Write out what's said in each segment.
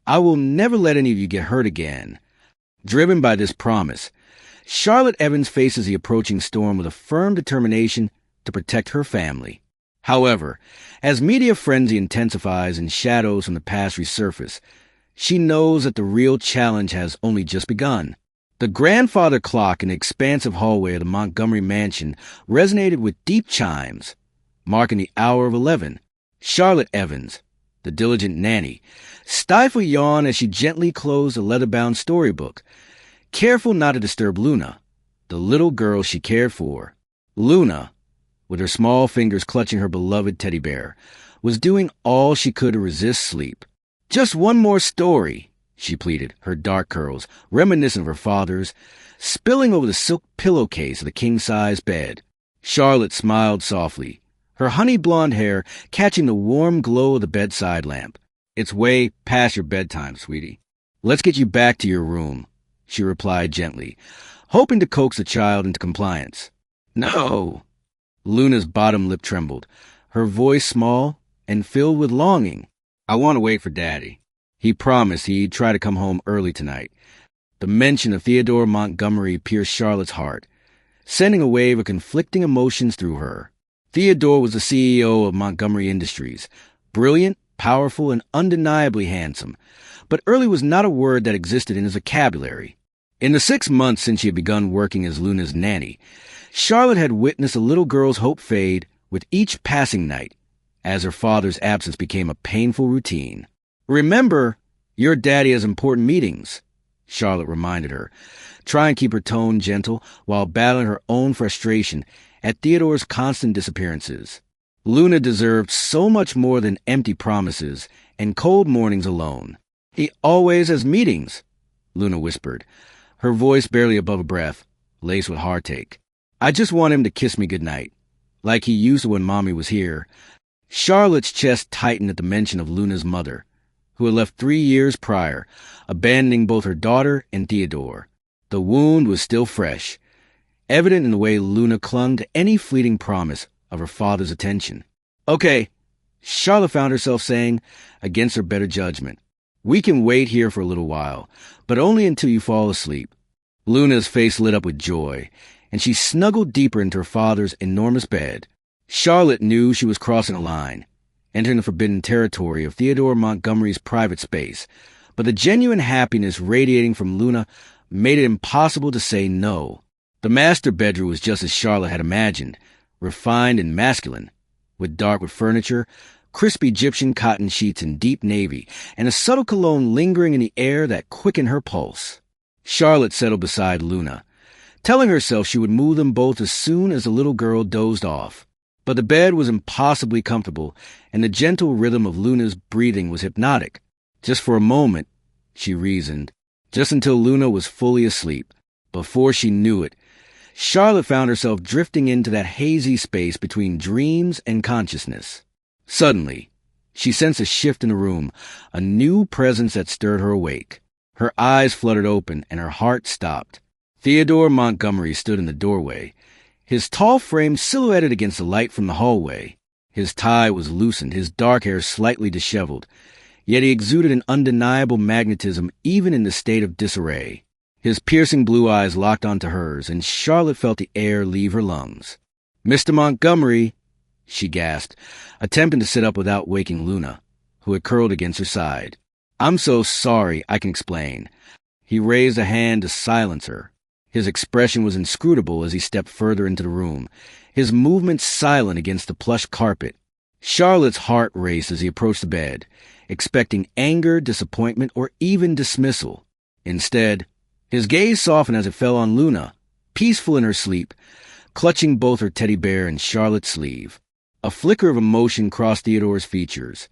I will never let any of you get hurt again. Driven by this promise, Charlotte Evans faces the approaching storm with a firm determination to protect her family. However, as media frenzy intensifies and shadows from the past resurface, she knows that the real challenge has only just begun. The grandfather clock in the expansive hallway of the Montgomery mansion resonated with deep chimes, marking the hour of 11. Charlotte Evans, the diligent nanny, stifled a yawn as she gently closed a leather-bound storybook, careful not to disturb Luna, the little girl she cared for. Luna, with her small fingers clutching her beloved teddy bear, was doing all she could to resist sleep. "Just one more story," she pleaded, her dark curls, reminiscent of her father's, spilling over the silk pillowcase of the king-size bed. Charlotte smiled softly, her honey-blonde hair catching the warm glow of the bedside lamp. "It's way past your bedtime, sweetie. Let's get you back to your room," she replied gently, hoping to coax the child into compliance. "No." Luna's bottom lip trembled, her voice small and filled with longing. "I want to wait for Daddy. He promised he'd try to come home early tonight." The mention of Theodore Montgomery pierced Charlotte's heart, sending a wave of conflicting emotions through her. Theodore was the CEO of Montgomery Industries, brilliant, powerful, and undeniably handsome, but early was not a word that existed in his vocabulary. In the 6 months since she had begun working as Luna's nanny, Charlotte had witnessed a little girl's hope fade with each passing night, as her father's absence became a painful routine. "Remember, your daddy has important meetings," Charlotte reminded her, trying to keep her tone gentle while battling her own frustration at Theodore's constant disappearances. Luna deserved so much more than empty promises and cold mornings alone. "He always has meetings," Luna whispered, her voice barely above a breath, laced with heartache. "I just want him to kiss me goodnight, like he used to when Mommy was here." Charlotte's chest tightened at the mention of Luna's mother, who had left 3 years prior, abandoning both her daughter and Theodore. The wound was still fresh, evident in the way Luna clung to any fleeting promise of her father's attention. "Okay," Charlotte found herself saying, against her better judgment. "We can wait here for a little while, but only until you fall asleep." Luna's face lit up with joy, and she snuggled deeper into her father's enormous bed. Charlotte knew she was crossing a line, entering the forbidden territory of Theodore Montgomery's private space, but the genuine happiness radiating from Luna made it impossible to say no. The master bedroom was just as Charlotte had imagined, refined and masculine, with dark wood furniture, crisp Egyptian cotton sheets in deep navy, and a subtle cologne lingering in the air that quickened her pulse. Charlotte settled beside Luna, telling herself she would move them both as soon as the little girl dozed off. But the bed was impossibly comfortable, and the gentle rhythm of Luna's breathing was hypnotic. Just for a moment, she reasoned, just until Luna was fully asleep. Before she knew it, Charlotte found herself drifting into that hazy space between dreams and consciousness. Suddenly, she sensed a shift in the room, a new presence that stirred her awake. Her eyes fluttered open, and her heart stopped. Theodore Montgomery stood in the doorway, his tall frame silhouetted against the light from the hallway. His tie was loosened, his dark hair slightly disheveled, yet he exuded an undeniable magnetism even in the state of disarray. His piercing blue eyes locked onto hers, and Charlotte felt the air leave her lungs. "Mr. Montgomery," she gasped, attempting to sit up without waking Luna, who had curled against her side. "I'm so sorry, I can explain." He raised a hand to silence her. His expression was inscrutable as he stepped further into the room, his movements silent against the plush carpet. Charlotte's heart raced as he approached the bed, expecting anger, disappointment, or even dismissal. Instead, his gaze softened as it fell on Luna, peaceful in her sleep, clutching both her teddy bear and Charlotte's sleeve. A flicker of emotion crossed Theodore's features.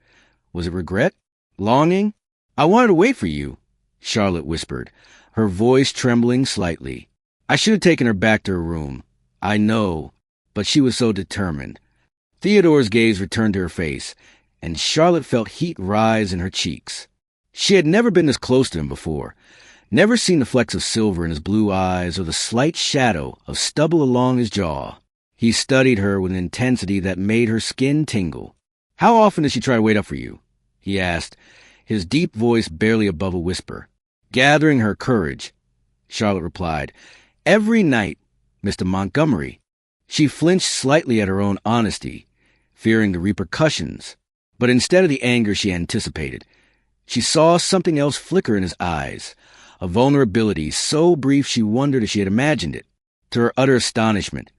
Was it regret? Longing? "I wanted to wait for you," Charlotte whispered, her voice trembling slightly. "I should have taken her back to her room. I know," but she was so determined. Theodore's gaze returned to her face, and Charlotte felt heat rise in her cheeks. She had never been this close to him before, never seen the flecks of silver in his blue eyes or the slight shadow of stubble along his jaw. He studied her with an intensity that made her skin tingle. "How often does she try to wait up for you?" he asked, his deep voice barely above a whisper. Gathering her courage, Charlotte replied, "Every night, Mr. Montgomery." She flinched slightly at her own honesty, fearing the repercussions. But instead of the anger she anticipated, she saw something else flicker in his eyes, a vulnerability so brief she wondered if she had imagined it. To her utter astonishment,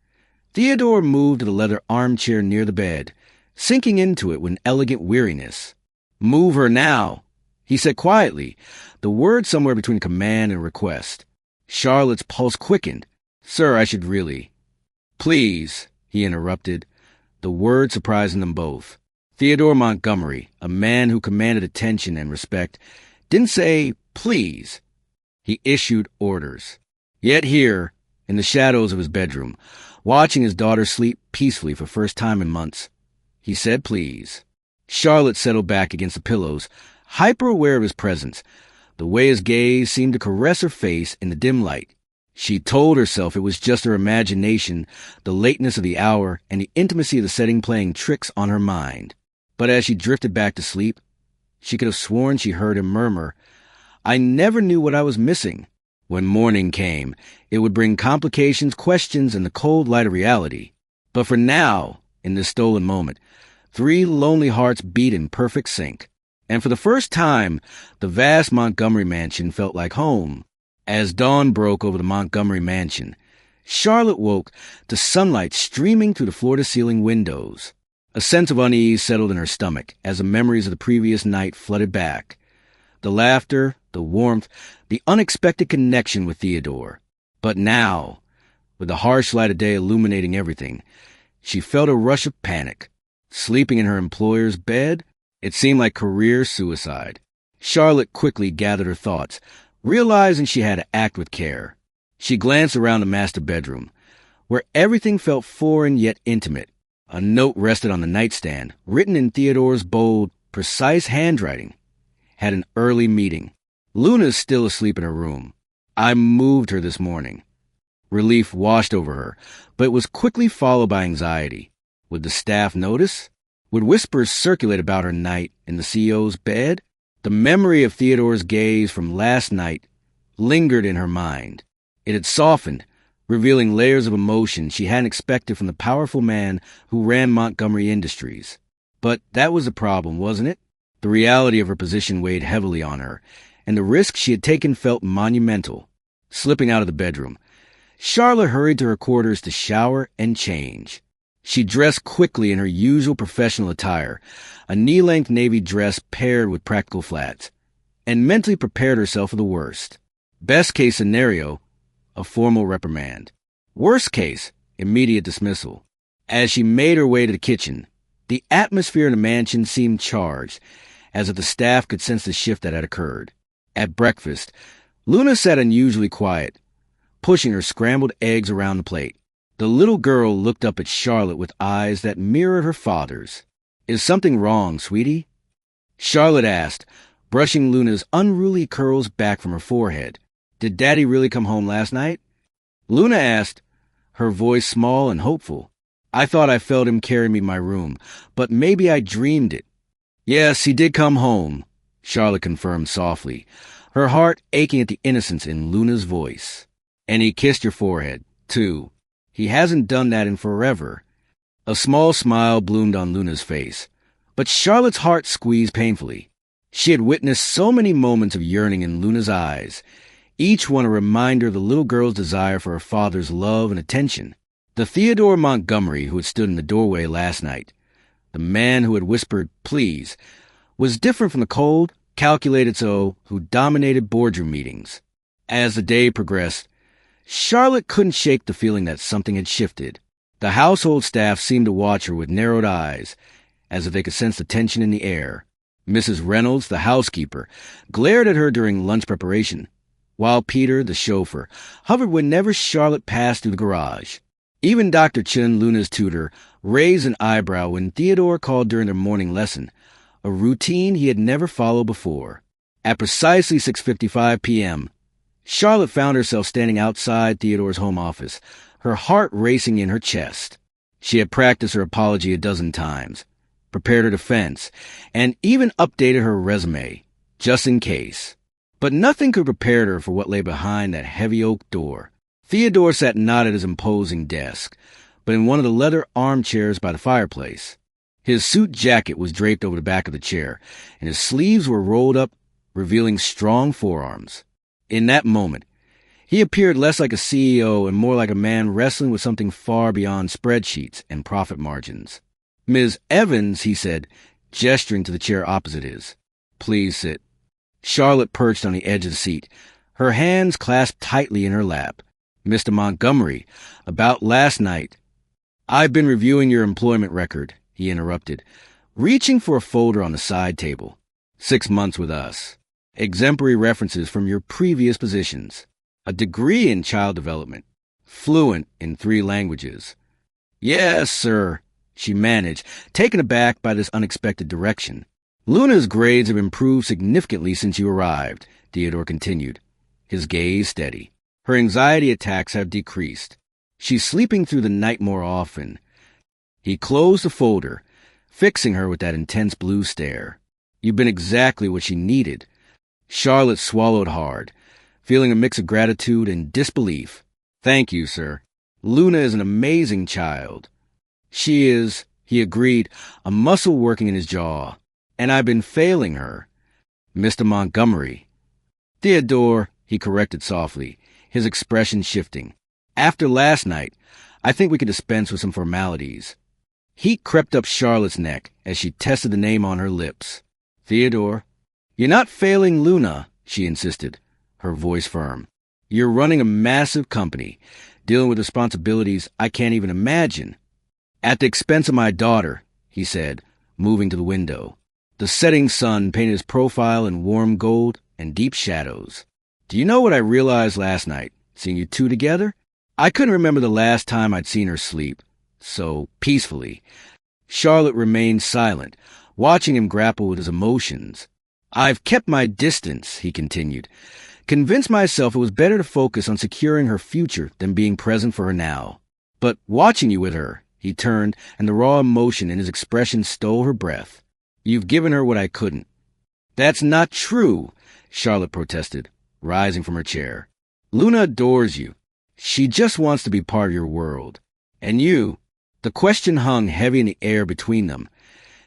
Theodore moved to the leather armchair near the bed, sinking into it with an elegant weariness. "Move her now," he said quietly, the word somewhere between command and request. Charlotte's pulse quickened. "Sir, I should really—" "Please," he interrupted, the word surprising them both. Theodore Montgomery, a man who commanded attention and respect, didn't say please. He issued orders. Yet here, in the shadows of his bedroom, watching his daughter sleep peacefully for the first time in months, he said please. Charlotte settled back against the pillows, hyper-aware of his presence, the way his gaze seemed to caress her face in the dim light. She told herself it was just her imagination, the lateness of the hour, and the intimacy of the setting playing tricks on her mind. But as she drifted back to sleep, she could have sworn she heard him murmur, "I never knew what I was missing." When morning came, it would bring complications, questions, and the cold light of reality. But for now, in this stolen moment, 3 lonely hearts beat in perfect sync. And for the first time, the vast Montgomery mansion felt like home. As dawn broke over the Montgomery mansion, Charlotte woke to sunlight streaming through the floor-to-ceiling windows. A sense of unease settled in her stomach as the memories of the previous night flooded back. The laughter, the warmth, the unexpected connection with Theodore. But now, with the harsh light of day illuminating everything, she felt a rush of panic. Sleeping in her employer's bed, it seemed like career suicide. Charlotte quickly gathered her thoughts, realizing she had to act with care. She glanced around the master bedroom, where everything felt foreign yet intimate. A note rested on the nightstand, written in Theodore's bold, precise handwriting. Had an early meeting. Luna's still asleep in her room. I moved her this morning. Relief washed over her, but it was quickly followed by anxiety. Would the staff notice? Would whispers circulate about her night in the CEO's bed? The memory of Theodore's gaze from last night lingered in her mind. It had softened, revealing layers of emotion she hadn't expected from the powerful man who ran Montgomery Industries. But that was the problem, wasn't it? The reality of her position weighed heavily on her, and the risk she had taken felt monumental. Slipping out of the bedroom, Charlotte hurried to her quarters to shower and change. She dressed quickly in her usual professional attire, a knee-length navy dress paired with practical flats, and mentally prepared herself for the worst. Best case scenario, a formal reprimand. Worst case, immediate dismissal. As she made her way to the kitchen, the atmosphere in the mansion seemed charged, as if the staff could sense the shift that had occurred. At breakfast, Luna sat unusually quiet, pushing her scrambled eggs around the plate. The little girl looked up at Charlotte with eyes that mirrored her father's. "Is something wrong, sweetie?" Charlotte asked, brushing Luna's unruly curls back from her forehead. "Did Daddy really come home last night?" Luna asked, her voice small and hopeful. "I thought I felt him carry me to my room, but maybe I dreamed it." "Yes, he did come home," Charlotte confirmed softly, her heart aching at the innocence in Luna's voice. "And he kissed your forehead, too. He hasn't done that in forever." A small smile bloomed on Luna's face, but Charlotte's heart squeezed painfully. She had witnessed so many moments of yearning in Luna's eyes, each one a reminder of the little girl's desire for her father's love and attention. The Theodore Montgomery who had stood in the doorway last night, the man who had whispered, "Please," was different from the cold, calculated soul who dominated boardroom meetings. As the day progressed, Charlotte couldn't shake the feeling that something had shifted. The household staff seemed to watch her with narrowed eyes, as if they could sense the tension in the air. Mrs. Reynolds, the housekeeper, glared at her during lunch preparation, while Peter, the chauffeur, hovered whenever Charlotte passed through the garage. Even Dr. Chun, Luna's tutor, raised an eyebrow when Theodore called during their morning lesson, a routine he had never followed before. At precisely 6:55 p.m., Charlotte found herself standing outside Theodore's home office, her heart racing in her chest. She had practiced her apology a dozen times, prepared her defense, and even updated her resume. just in case. But nothing could prepare her for what lay behind that heavy oak door. Theodore sat not at his imposing desk, but in one of the leather armchairs by the fireplace. His suit jacket was draped over the back of the chair, and his sleeves were rolled up, revealing strong forearms. In that moment, he appeared less like a CEO and more like a man wrestling with something far beyond spreadsheets and profit margins. "Ms. Evans," he said, gesturing to the chair opposite his. "Please sit." Charlotte perched on the edge of the seat, her hands clasped tightly in her lap. "Mr. Montgomery, about last night—" "I've been reviewing your employment record," he interrupted, reaching for a folder on the side table. 6 months with us. Exemplary references from your previous positions. A degree in child development. Fluent in 3 languages. "Yes, sir," she managed, taken aback by this unexpected direction. "Luna's grades have improved significantly since you arrived," Theodore continued, his gaze steady. "Her anxiety attacks have decreased. She's sleeping through the night more often." He closed the folder, fixing her with that intense blue stare. "You've been exactly what she needed." Charlotte swallowed hard, feeling a mix of gratitude and disbelief. "Thank you, sir. Luna is an amazing child." "She is," he agreed, a muscle working in his jaw. "And I've been failing her." "Mr. Montgomery." "Theodore," he corrected softly, his expression shifting. "After last night, I think we could dispense with some formalities." Heat crept up Charlotte's neck as she tested the name on her lips. "Theodore." "You're not failing Luna," she insisted, her voice firm. "You're running a massive company, dealing with responsibilities I can't even imagine." "At the expense of my daughter," he said, moving to the window. The setting sun painted his profile in warm gold and deep shadows. "Do you know what I realized last night, seeing you two together? I couldn't remember the last time I'd seen her sleep so peacefully." Charlotte remained silent, watching him grapple with his emotions. "I've kept my distance," he continued, convinced myself it was better to focus on securing her future than being present for her now. "But watching you with her," he turned, and the raw emotion in his expression stole her breath. "You've given her what I couldn't." "That's not true," Charlotte protested, rising from her chair. "Luna adores you. She just wants to be part of your world. And you—" The question hung heavy in the air between them,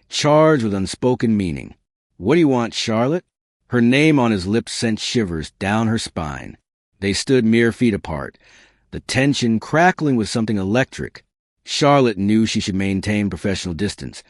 charged with unspoken meaning. "What do you want, Charlotte?" Her name on his lips sent shivers down her spine. They stood mere feet apart, the tension crackling with something electric. Charlotte knew she should maintain professional distance,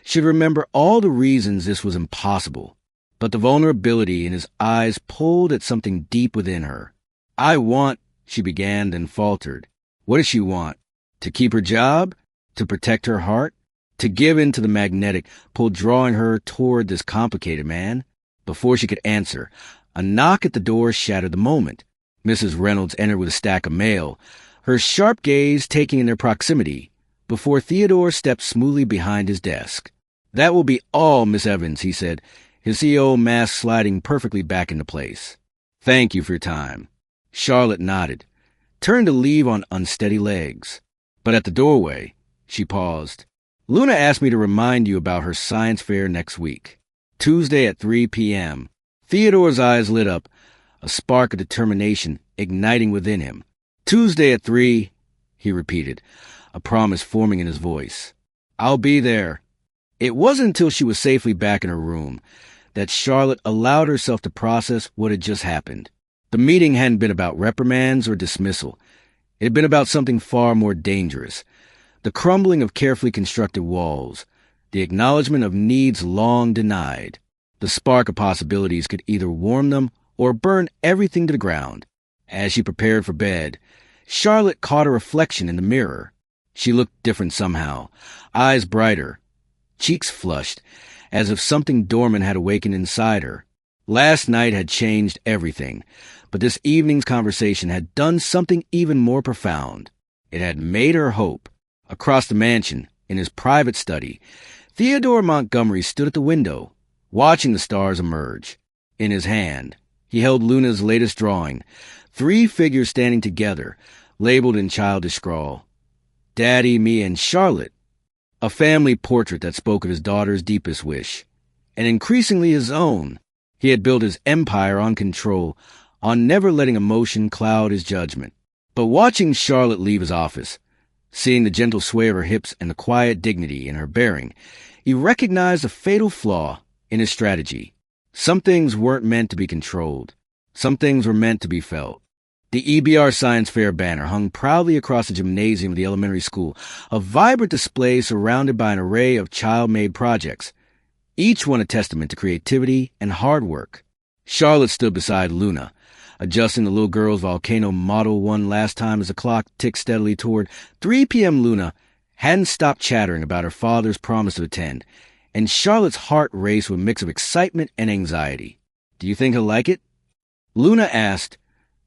should remember all the reasons this was impossible. But the vulnerability in his eyes pulled at something deep within her. "I want," she began, then faltered. What does she want? To keep her job? To protect her heart? To give in to the magnetic pull drawing her toward this complicated man? Before she could answer, a knock at the door shattered the moment. Mrs. Reynolds entered with a stack of mail, her sharp gaze taking in their proximity, before Theodore stepped smoothly behind his desk. "That will be all, Miss Evans," he said, his CEO mask sliding perfectly back into place. "Thank you for your time." Charlotte nodded, turned to leave on unsteady legs. But at the doorway, she paused. "Luna asked me to remind you about her science fair next week. Tuesday at 3 p.m. Theodore's eyes lit up, a spark of determination igniting within him. "Tuesday at 3, he repeated, a promise forming in his voice. "I'll be there." It wasn't until she was safely back in her room that Charlotte allowed herself to process what had just happened. The meeting hadn't been about reprimands or dismissal. It had been about something far more dangerous. The crumbling of carefully constructed walls, the acknowledgement of needs long denied. The spark of possibilities could either warm them or burn everything to the ground. As she prepared for bed, Charlotte caught a reflection in the mirror. She looked different somehow, eyes brighter, cheeks flushed, as if something dormant had awakened inside her. Last night had changed everything, but this evening's conversation had done something even more profound. It had made her hope. Across the mansion, in his private study, Theodore Montgomery stood at the window, watching the stars emerge. In his hand, he held Luna's latest drawing, 3 figures standing together, labeled in childish scrawl. Daddy, me, and Charlotte. A family portrait that spoke of his daughter's deepest wish, and increasingly his own. He had built his empire on control, on never letting emotion cloud his judgment. But watching Charlotte leave his office, seeing the gentle sway of her hips and the quiet dignity in her bearing, he recognized a fatal flaw in his strategy. Some things weren't meant to be controlled. Some things were meant to be felt. The EBR Science Fair banner hung proudly across the gymnasium of the elementary school, a vibrant display surrounded by an array of child-made projects, each one a testament to creativity and hard work. Charlotte stood beside Luna, adjusting the little girl's volcano Model 1 last time as the clock ticked steadily toward 3 p.m. Luna hadn't stopped chattering about her father's promise to attend, and Charlotte's heart raced with a mix of excitement and anxiety. "Do you think he'll like it?" Luna asked,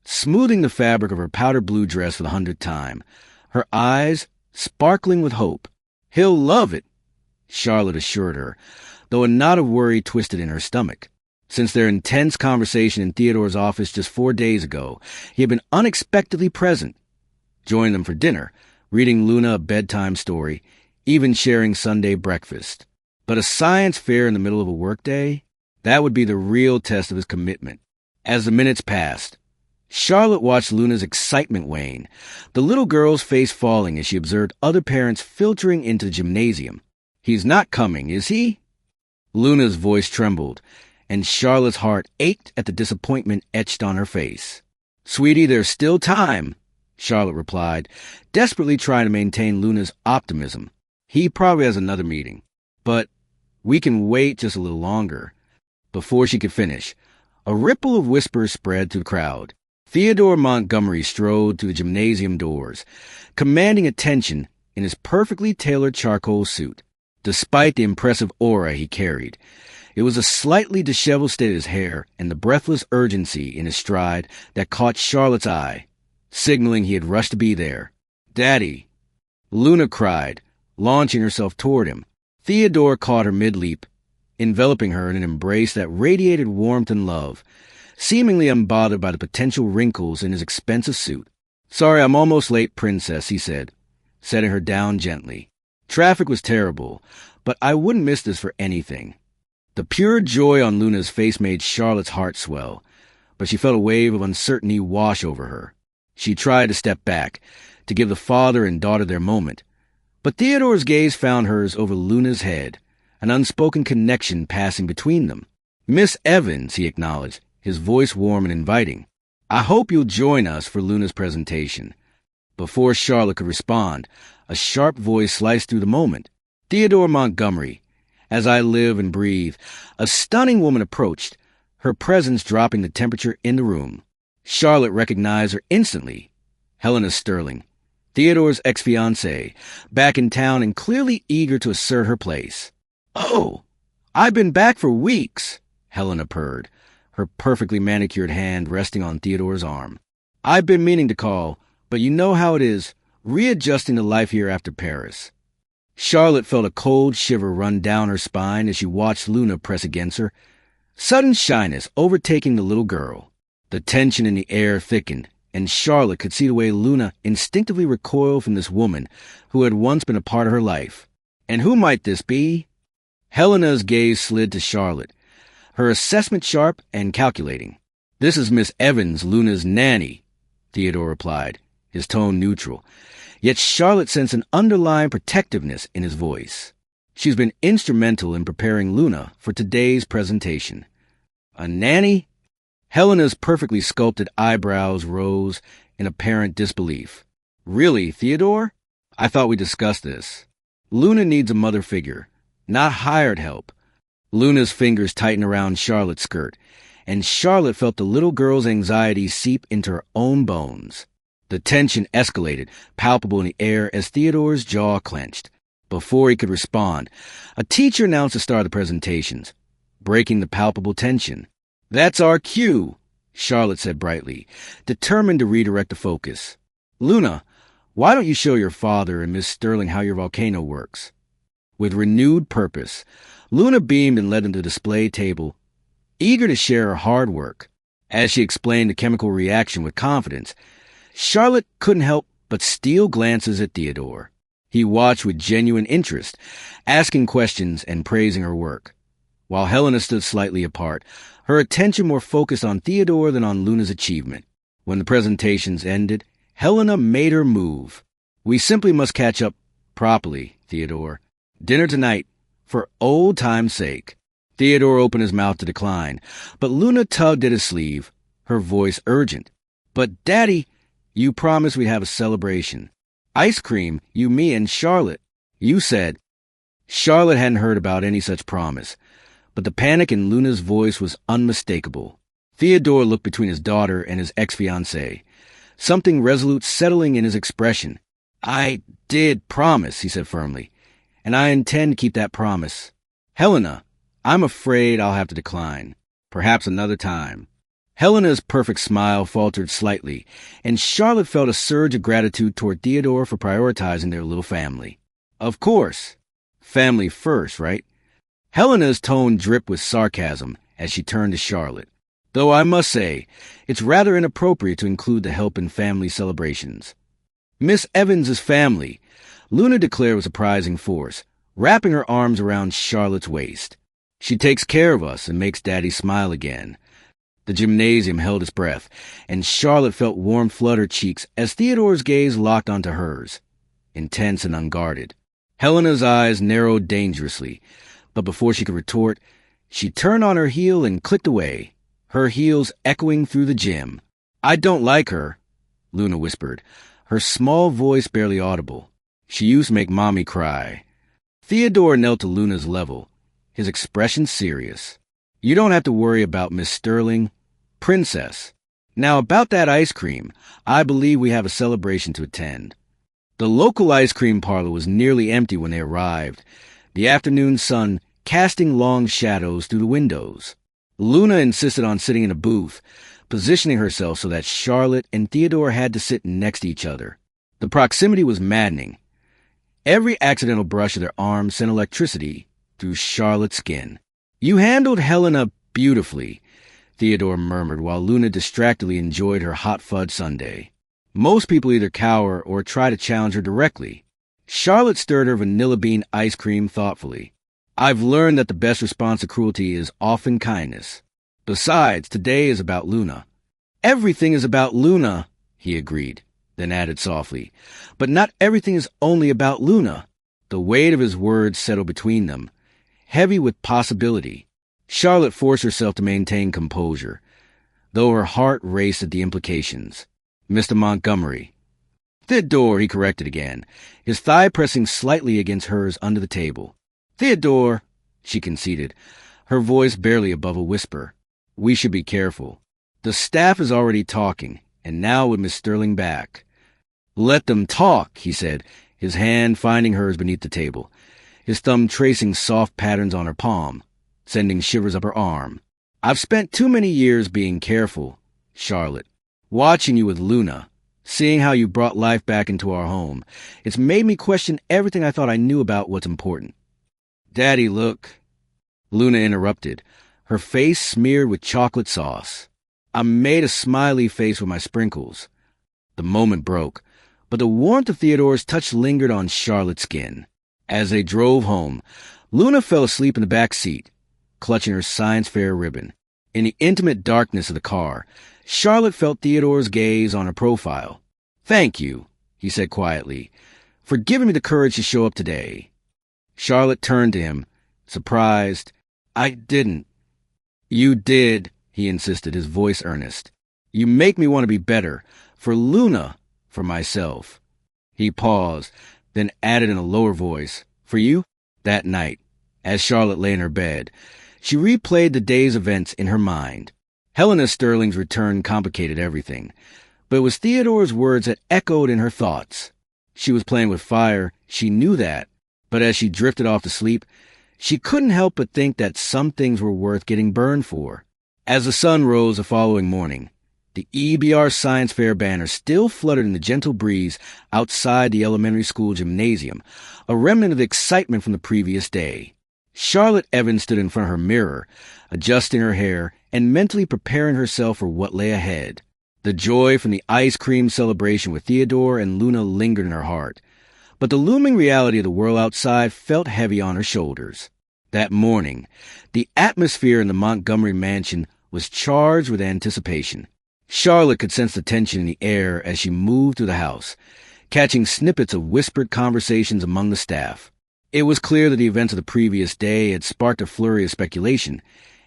smoothing the fabric of her powder blue dress for the 100th time, her eyes sparkling with hope. "He'll love it," Charlotte assured her, though a knot of worry twisted in her stomach. Since their intense conversation in Theodore's office just 4 days ago, he had been unexpectedly present, joining them for dinner, reading Luna a bedtime story, even sharing Sunday breakfast. But a science fair in the middle of a workday? That would be the real test of his commitment. As the minutes passed, Charlotte watched Luna's excitement wane, the little girl's face falling as she observed other parents filtering into the gymnasium. "He's not coming, is he?" Luna's voice trembled, and Charlotte's heart ached at the disappointment etched on her face. "Sweetie, there's still time," Charlotte replied, desperately trying to maintain Luna's optimism. "He probably has another meeting, but we can wait just a little longer." Before she could finish, a ripple of whispers spread through the crowd. Theodore Montgomery strode through the gymnasium doors, commanding attention in his perfectly tailored charcoal suit. Despite the impressive aura he carried, it was a slightly disheveled state of his hair and the breathless urgency in his stride that caught Charlotte's eye, signaling he had rushed to be there. "Daddy!" Luna cried, launching herself toward him. Theodore caught her mid-leap, enveloping her in an embrace that radiated warmth and love, seemingly unbothered by the potential wrinkles in his expensive suit. "Sorry, I'm almost late, princess," he said, setting her down gently. "Traffic was terrible, but I wouldn't miss this for anything." The pure joy on Luna's face made Charlotte's heart swell, but she felt a wave of uncertainty wash over her. She tried to step back, to give the father and daughter their moment, but Theodore's gaze found hers over Luna's head, an unspoken connection passing between them. "Miss Evans," he acknowledged, his voice warm and inviting. "I hope you'll join us for Luna's presentation." Before Charlotte could respond, a sharp voice sliced through the moment. "Theodore Montgomery, as I live and breathe." A stunning woman approached, her presence dropping the temperature in the room. Charlotte recognized her instantly. Helena Sterling, Theodore's ex-fiancée, back in town and clearly eager to assert her place. "Oh, I've been back for weeks," Helena purred, her perfectly manicured hand resting on Theodore's arm. "I've been meaning to call, but you know how it is, readjusting to life here after Paris." Charlotte felt a cold shiver run down her spine as she watched Luna press against her, sudden shyness overtaking the little girl. The tension in the air thickened, and Charlotte could see the way Luna instinctively recoiled from this woman who had once been a part of her life. "And who might this be?" Helena's gaze slid to Charlotte, her assessment sharp and calculating. "This is Miss Evans, Luna's nanny," Theodore replied, his tone neutral. Yet Charlotte sensed an underlying protectiveness in his voice. She's been instrumental in preparing Luna for today's presentation. "A nanny?" Helena's perfectly sculpted eyebrows rose in apparent disbelief. "Really, Theodore? I thought we discussed this. Luna needs a mother figure, not hired help." Luna's fingers tightened around Charlotte's skirt, and Charlotte felt the little girl's anxiety seep into her own bones. The tension escalated, palpable in the air as Theodore's jaw clenched. Before he could respond, a teacher announced the start of the presentations, breaking the palpable tension. "That's our cue," Charlotte said brightly, determined to redirect the focus. "Luna, why don't you show your father and Miss Sterling how your volcano works?" With renewed purpose, Luna beamed and led them to the display table, eager to share her hard work. As she explained the chemical reaction with confidence, Charlotte couldn't help but steal glances at Theodore. He watched with genuine interest, asking questions and praising her work. While Helena stood slightly apart, her attention more focused on Theodore than on Luna's achievement. When the presentations ended, Helena made her move. "We simply must catch up properly, Theodore. Dinner tonight, for old time's sake." Theodore opened his mouth to decline, but Luna tugged at his sleeve, her voice urgent. "But, Daddy, you promised we'd have a celebration. Ice cream, you, me, and Charlotte. You said—" Charlotte hadn't heard about any such promise, but the panic in Luna's voice was unmistakable. Theodore looked between his daughter and his ex-fiancée, something resolute settling in his expression. "I did promise," he said firmly, "and I intend to keep that promise. Helena, I'm afraid I'll have to decline. Perhaps another time." Helena's perfect smile faltered slightly, and Charlotte felt a surge of gratitude toward Theodore for prioritizing their little family. "Of course. Family first, right?" Helena's tone dripped with sarcasm as she turned to Charlotte. "Though I must say, it's rather inappropriate to include the help in family celebrations." "Miss Evans's family," Luna declared with surprising force, wrapping her arms around Charlotte's waist. "She takes care of us and makes Daddy smile again." The gymnasium held its breath, and Charlotte felt warm flood her cheeks as Theodore's gaze locked onto hers, intense and unguarded. Helena's eyes narrowed dangerously, but before she could retort, she turned on her heel and clicked away, her heels echoing through the gym. "I don't like her," Luna whispered, her small voice barely audible. "She used to make Mommy cry." Theodore knelt to Luna's level, his expression serious. "You don't have to worry about Miss Sterling, Princess. Now about that ice cream, I believe we have a celebration to attend." The local ice cream parlor was nearly empty when they arrived, the afternoon sun casting long shadows through the windows. Luna insisted on sitting in a booth, positioning herself so that Charlotte and Theodore had to sit next to each other. The proximity was maddening. Every accidental brush of their arm sent electricity through Charlotte's skin. "You handled Helena beautifully," Theodore murmured while Luna distractedly enjoyed her hot fudge sundae. "Most people either cower or try to challenge her directly." Charlotte stirred her vanilla bean ice cream thoughtfully. "I've learned that the best response to cruelty is often kindness. Besides, today is about Luna." "Everything is about Luna," he agreed, then added softly. "But not everything is only about Luna." The weight of his words settled between them, heavy with possibility. Charlotte forced herself to maintain composure, though her heart raced at the implications. "Mr. Montgomery." "Theodore," he corrected again, his thigh pressing slightly against hers under the table. "Theodore," she conceded, her voice barely above a whisper. "We should be careful. The staff is already talking, and now with Miss Sterling back." "Let them talk," he said, his hand finding hers beneath the table, his thumb tracing soft patterns on her palm, sending shivers up her arm. "I've spent too many years being careful, Charlotte. Watching you with Luna, seeing how you brought life back into our home. It's made me question everything I thought I knew about what's important." "Daddy, look," Luna interrupted, her face smeared with chocolate sauce. "I made a smiley face with my sprinkles." The moment broke, but the warmth of Theodore's touch lingered on Charlotte's skin. As they drove home, Luna fell asleep in the back seat, clutching her science fair ribbon. In the intimate darkness of the car, Charlotte felt Theodore's gaze on her profile. "Thank you," he said quietly, "for giving me the courage to show up today." Charlotte turned to him, surprised. "I didn't." "You did," he insisted, his voice earnest. "You make me want to be better, for Luna, for myself." He paused, then added in a lower voice, "For you?" That night, as Charlotte lay in her bed, she replayed the day's events in her mind. Helena Sterling's return complicated everything, but it was Theodore's words that echoed in her thoughts. She was playing with fire, she knew that, but as she drifted off to sleep, she couldn't help but think that some things were worth getting burned for. As the sun rose the following morning, the EBR Science Fair banner still fluttered in the gentle breeze outside the elementary school gymnasium, a remnant of excitement from the previous day. Charlotte Evans stood in front of her mirror, adjusting her hair and mentally preparing herself for what lay ahead. The joy from the ice cream celebration with Theodore and Luna lingered in her heart, but the looming reality of the world outside felt heavy on her shoulders. That morning, the atmosphere in the Montgomery mansion was charged with anticipation. Charlotte could sense the tension in the air as she moved through the house, catching snippets of whispered conversations among the staff. It was clear that the events of the previous day had sparked a flurry of speculation,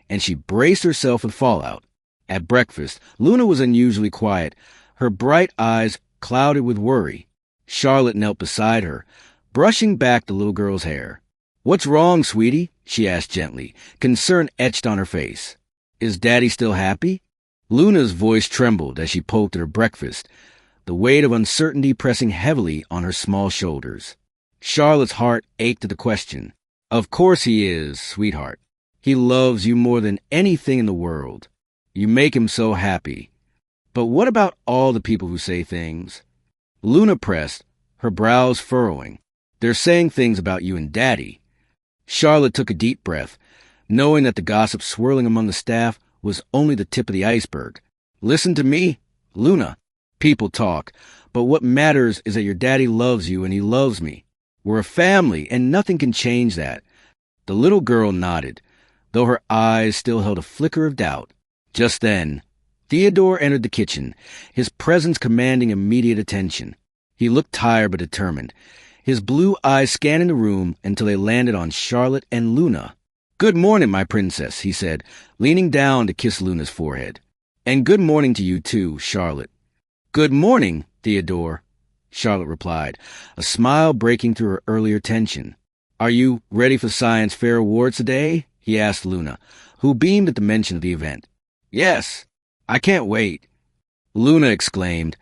and she braced herself for fallout. At breakfast, Luna was unusually quiet, her bright eyes clouded with worry. Charlotte knelt beside her, brushing back the little girl's hair. "What's wrong, sweetie?" she asked gently, concern etched on her face. "Is Daddy still happy?" Luna's voice trembled as she poked at her breakfast, the weight of uncertainty pressing heavily on her small shoulders. Charlotte's heart ached at the question. "Of course he is, sweetheart. He loves you more than anything in the world. You make him so happy. But what about all the people who say things?" Luna pressed, her brows furrowing. "They're saying things about you and Daddy." Charlotte took a deep breath, knowing that the gossip swirling among the staff was only the tip of the iceberg. "Listen to me, Luna. People talk, but what matters is that your daddy loves you and he loves me. We're a family, and nothing can change that." The little girl nodded, though her eyes still held a flicker of doubt. Just then, Theodore entered the kitchen, his presence commanding immediate attention. He looked tired but determined, his blue eyes scanning the room until they landed on Charlotte and Luna. "Good morning, my princess," he said, leaning down to kiss Luna's forehead. "And good morning to you too, Charlotte." "Good morning, Theodore," Charlotte replied, a smile breaking through her earlier tension. "Are you ready for Science Fair Awards today?" he asked Luna, who beamed at the mention of the event. "Yes, I can't wait," Luna exclaimed,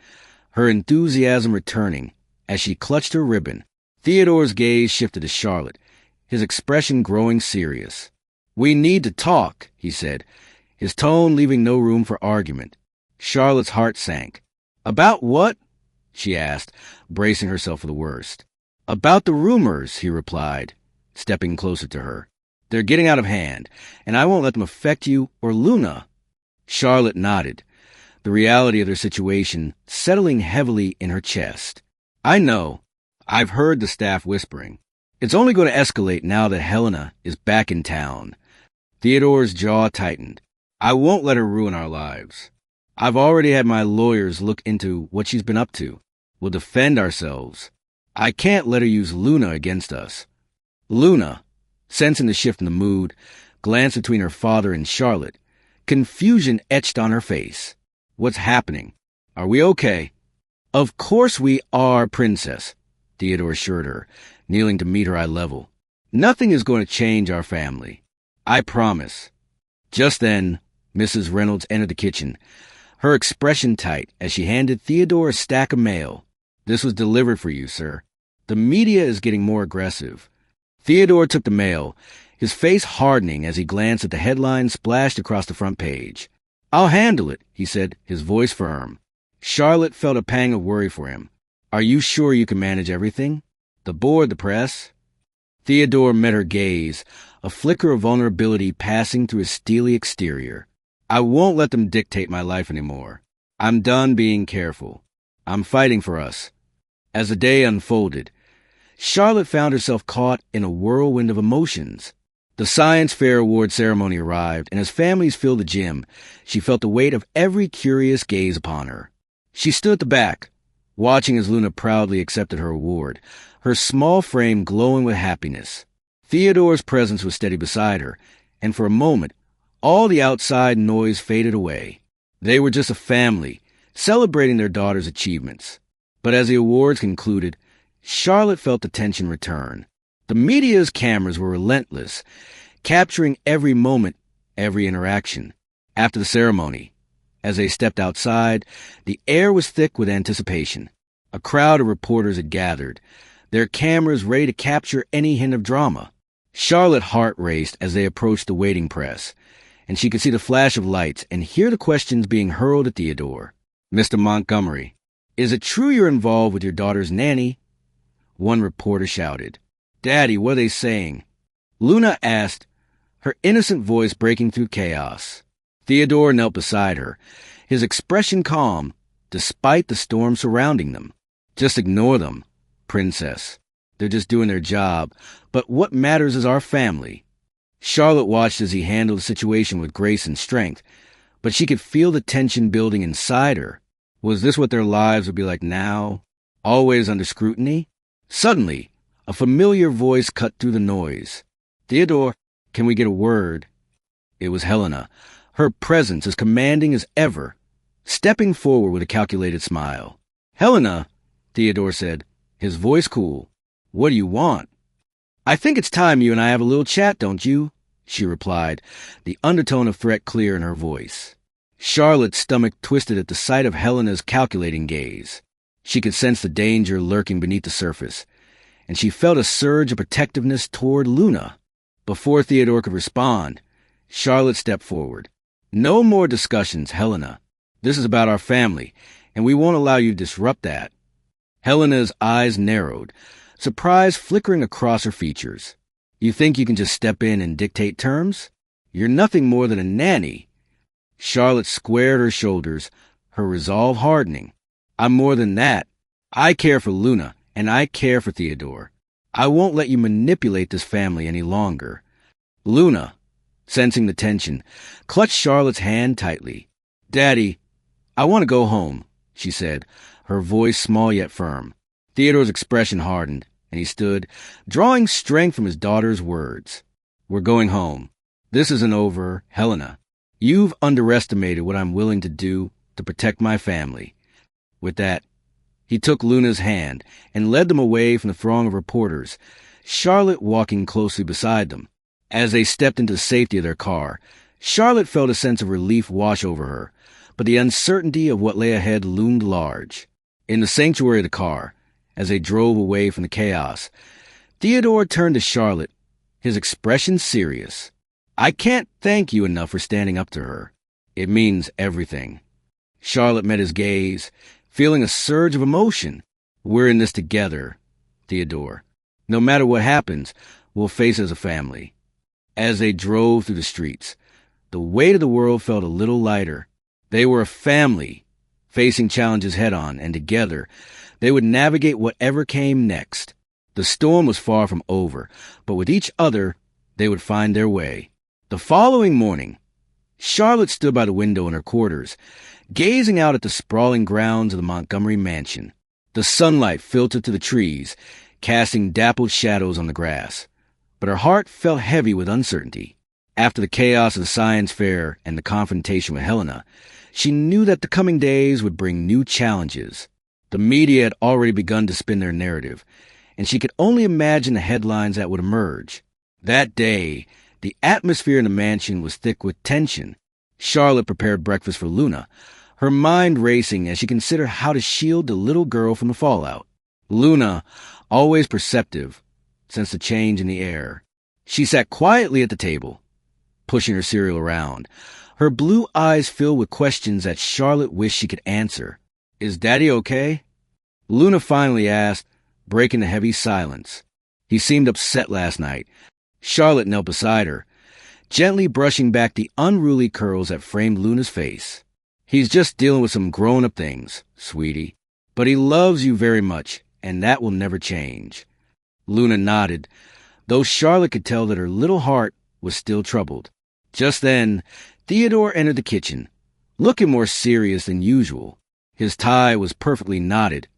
her enthusiasm returning as she clutched her ribbon. Theodore's gaze shifted to Charlotte, his expression growing serious. "We need to talk," he said, his tone leaving no room for argument. Charlotte's heart sank. "About what?" she asked, bracing herself for the worst. "About the rumors," he replied, stepping closer to her. "They're getting out of hand, and I won't let them affect you or Luna." Charlotte nodded, the reality of their situation settling heavily in her chest. "I know. I've heard the staff whispering. It's only going to escalate now that Helena is back in town." Theodore's jaw tightened. "I won't let her ruin our lives. I've already had my lawyers look into what she's been up to. We'll defend ourselves. I can't let her use Luna against us." Luna, sensing the shift in the mood, glanced between her father and Charlotte. Confusion etched on her face. "What's happening? Are we okay?" "Of course we are, princess," Theodore assured her, kneeling to meet her eye level. "Nothing is going to change our family. I promise." Just then, Mrs. Reynolds entered the kitchen, her expression tight as she handed Theodore a stack of mail. "This was delivered for you, sir. The media is getting more aggressive." Theodore took the mail, his face hardening as he glanced at the headline splashed across the front page. "I'll handle it," he said, his voice firm. Charlotte felt a pang of worry for him. "Are you sure you can manage everything? The board, the press?" Theodore met her gaze, a flicker of vulnerability passing through his steely exterior. "I won't let them dictate my life anymore. I'm done being careful. I'm fighting for us." As the day unfolded, Charlotte found herself caught in a whirlwind of emotions. The Science Fair Award ceremony arrived, and as families filled the gym, she felt the weight of every curious gaze upon her. She stood at the back, watching as Luna proudly accepted her award, her small frame glowing with happiness. Theodore's presence was steady beside her, and for a moment, all the outside noise faded away. They were just a family, celebrating their daughter's achievements. But as the awards concluded, Charlotte felt the tension return. The media's cameras were relentless, capturing every moment, every interaction. After the ceremony, as they stepped outside, the air was thick with anticipation. A crowd of reporters had gathered, their cameras ready to capture any hint of drama. Charlotte's heart raced as they approached the waiting press, and she could see the flash of lights and hear the questions being hurled at Theodore. "Mr. Montgomery, is it true you're involved with your daughter's nanny?" One reporter shouted. "Daddy, what are they saying?" Luna asked, her innocent voice breaking through chaos. Theodore knelt beside her, his expression calm, despite the storm surrounding them. "Just ignore them, princess. They're just doing their job, but what matters is our family." Charlotte watched as he handled the situation with grace and strength, but she could feel the tension building inside her. Was this what their lives would be like now, always under scrutiny? Suddenly, a familiar voice cut through the noise. "Theodore, can we get a word?" It was Helena, her presence as commanding as ever, stepping forward with a calculated smile. "Helena," Theodore said, his voice cool. "What do you want?" "I think it's time you and I have a little chat, don't you?" she replied, the undertone of threat clear in her voice. Charlotte's stomach twisted at the sight of Helena's calculating gaze. She could sense the danger lurking beneath the surface, and she felt a surge of protectiveness toward Luna. Before Theodore could respond, Charlotte stepped forward. "No more discussions, Helena. This is about our family, and we won't allow you to disrupt that." Helena's eyes narrowed, surprise flickering across her features. "You think you can just step in and dictate terms? You're nothing more than a nanny." Charlotte squared her shoulders, her resolve hardening. "I'm more than that. I care for Luna, and I care for Theodore. I won't let you manipulate this family any longer." Luna, sensing the tension, clutched Charlotte's hand tightly. "Daddy, I want to go home," she said, her voice small yet firm. Theodore's expression hardened, and he stood, drawing strength from his daughter's words. "We're going home. This isn't over, Helena. You've underestimated what I'm willing to do to protect my family." With that, he took Luna's hand and led them away from the throng of reporters, Charlotte walking closely beside them. As they stepped into the safety of their car, Charlotte felt a sense of relief wash over her, but the uncertainty of what lay ahead loomed large. In the sanctuary of the car, as they drove away from the chaos, Theodore turned to Charlotte, his expression serious. "I can't thank you enough for standing up to her. It means everything." Charlotte met his gaze, feeling a surge of emotion. "We're in this together, Theodore. No matter what happens, we'll face it as a family." As they drove through the streets, the weight of the world felt a little lighter. They were a family, facing challenges head-on, and together, they would navigate whatever came next. The storm was far from over, but with each other, they would find their way. The following morning, Charlotte stood by the window in her quarters, gazing out at the sprawling grounds of the Montgomery mansion. The sunlight filtered through the trees, casting dappled shadows on the grass. But her heart felt heavy with uncertainty. After the chaos of the science fair and the confrontation with Helena, she knew that the coming days would bring new challenges. The media had already begun to spin their narrative, and she could only imagine the headlines that would emerge. That day, the atmosphere in the mansion was thick with tension. Charlotte prepared breakfast for Luna, her mind racing as she considered how to shield the little girl from the fallout. Luna, always perceptive, sensed a change in the air. She sat quietly at the table, pushing her cereal around, her blue eyes filled with questions that Charlotte wished she could answer. "Is Daddy okay?" Luna finally asked, breaking the heavy silence. "He seemed upset last night." Charlotte knelt beside her, gently brushing back the unruly curls that framed Luna's face. "He's just dealing with some grown-up things, sweetie. But he loves you very much, and that will never change." Luna nodded, though Charlotte could tell that her little heart was still troubled. Just then, Theodore entered the kitchen, looking more serious than usual. His tie was perfectly knotted,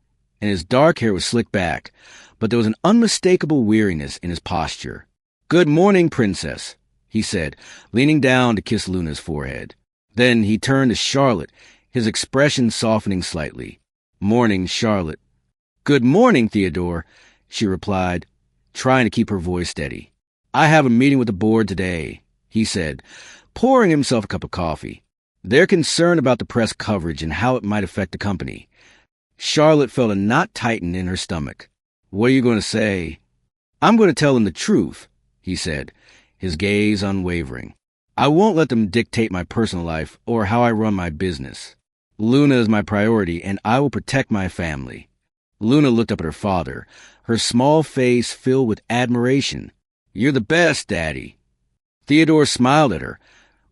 and his dark hair was slicked back, but there was an unmistakable weariness in his posture. "Good morning, Princess," he said, leaning down to kiss Luna's forehead. Then he turned to Charlotte, his expression softening slightly. "Morning, Charlotte." "Good morning, Theodore," she replied, trying to keep her voice steady. "I have a meeting with the board today," he said, pouring himself a cup of coffee. "They're concerned about the press coverage and how it might affect the company." Charlotte felt a knot tighten in her stomach. "What are you going to say?" "I'm going to tell them the truth," he said, his gaze unwavering. "I won't let them dictate my personal life or how I run my business. Luna is my priority, and I will protect my family." Luna looked up at her father, her small face filled with admiration. "You're the best, Daddy." Theodore smiled at her,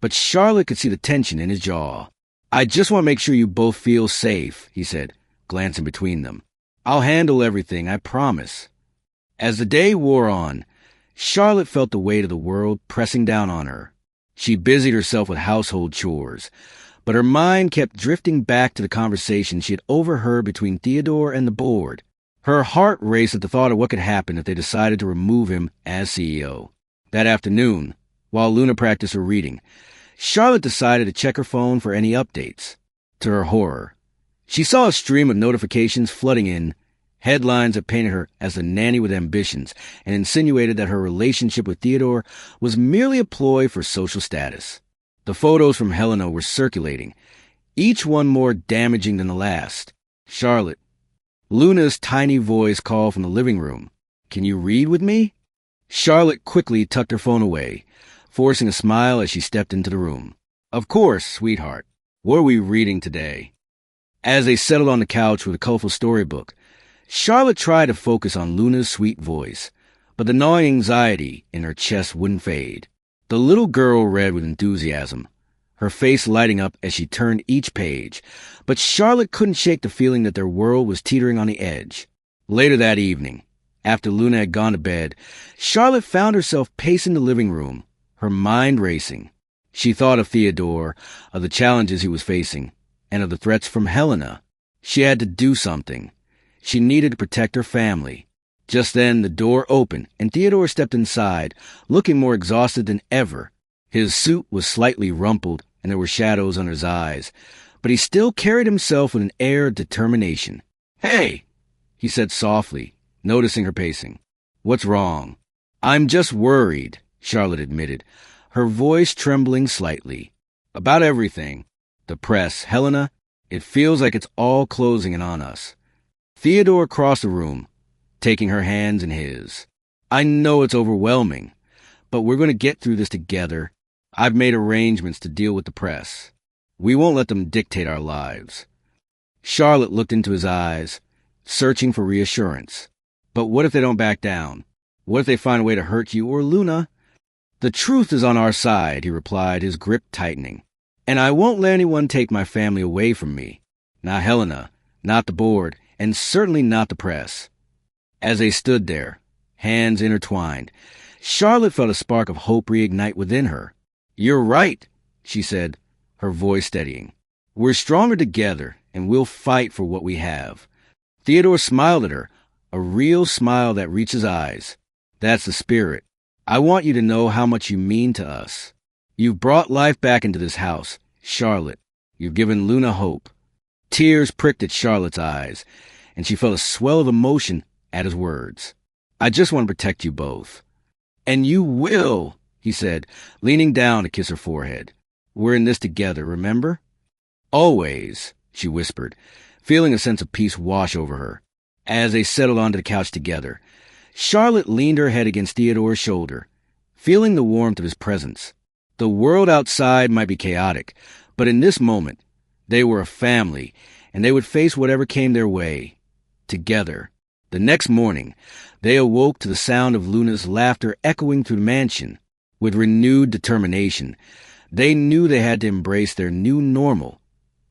but Charlotte could see the tension in his jaw. "I just want to make sure you both feel safe," he said, glancing between them. "I'll handle everything, I promise." As the day wore on, Charlotte felt the weight of the world pressing down on her. She busied herself with household chores, but her mind kept drifting back to the conversation she had overheard between Theodore and the board. Her heart raced at the thought of what could happen if they decided to remove him as CEO. That afternoon, while Luna practiced her reading, Charlotte decided to check her phone for any updates. To her horror, she saw a stream of notifications flooding in, headlines that painted her as a nanny with ambitions and insinuated that her relationship with Theodore was merely a ploy for social status. The photos from Helena were circulating, each one more damaging than the last. "Charlotte," Luna's tiny voice called from the living room. "Can you read with me?" Charlotte quickly tucked her phone away, forcing a smile as she stepped into the room. "Of course, sweetheart. What are we reading today?" As they settled on the couch with a colorful storybook, Charlotte tried to focus on Luna's sweet voice, but the gnawing anxiety in her chest wouldn't fade. The little girl read with enthusiasm, her face lighting up as she turned each page, but Charlotte couldn't shake the feeling that their world was teetering on the edge. Later that evening, after Luna had gone to bed, Charlotte found herself pacing the living room, her mind racing. She thought of Theodore, of the challenges he was facing, and of the threats from Helena. She had to do something. She needed to protect her family. Just then, the door opened, and Theodore stepped inside, looking more exhausted than ever. His suit was slightly rumpled, and there were shadows under his eyes, but he still carried himself with an air of determination. "Hey," he said softly, noticing her pacing. "What's wrong?" "I'm just worried," Charlotte admitted, her voice trembling slightly. "About everything. The press, Helena, it feels like it's all closing in on us." Theodore crossed the room, taking her hands in his. "I know it's overwhelming, but we're going to get through this together. I've made arrangements to deal with the press. We won't let them dictate our lives." Charlotte looked into his eyes, searching for reassurance. "But what if they don't back down? What if they find a way to hurt you or Luna?" "The truth is on our side," he replied, his grip tightening. "And I won't let anyone take my family away from me. Not Helena, not the board, and certainly not the press." As they stood there, hands intertwined, Charlotte felt a spark of hope reignite within her. "You're right," she said, her voice steadying. "We're stronger together, and we'll fight for what we have." Theodore smiled at her, a real smile that reached his eyes. "That's the spirit. I want you to know how much you mean to us. You've brought life back into this house, Charlotte. You've given Luna hope." Tears pricked at Charlotte's eyes, and she felt a swell of emotion at his words. "I just want to protect you both." "And you will," he said, leaning down to kiss her forehead. "We're in this together, remember?" "Always," she whispered, feeling a sense of peace wash over her. As they settled onto the couch together, Charlotte leaned her head against Theodore's shoulder, feeling the warmth of his presence. The world outside might be chaotic, but in this moment, they were a family, and they would face whatever came their way, together. The next morning, they awoke to the sound of Luna's laughter echoing through the mansion. With renewed determination, they knew they had to embrace their new normal,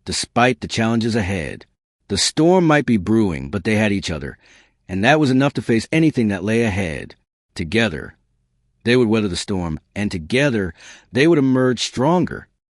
despite the challenges ahead. The storm might be brewing, but they had each other, and that was enough to face anything that lay ahead. Together, they would weather the storm, and together, they would emerge stronger.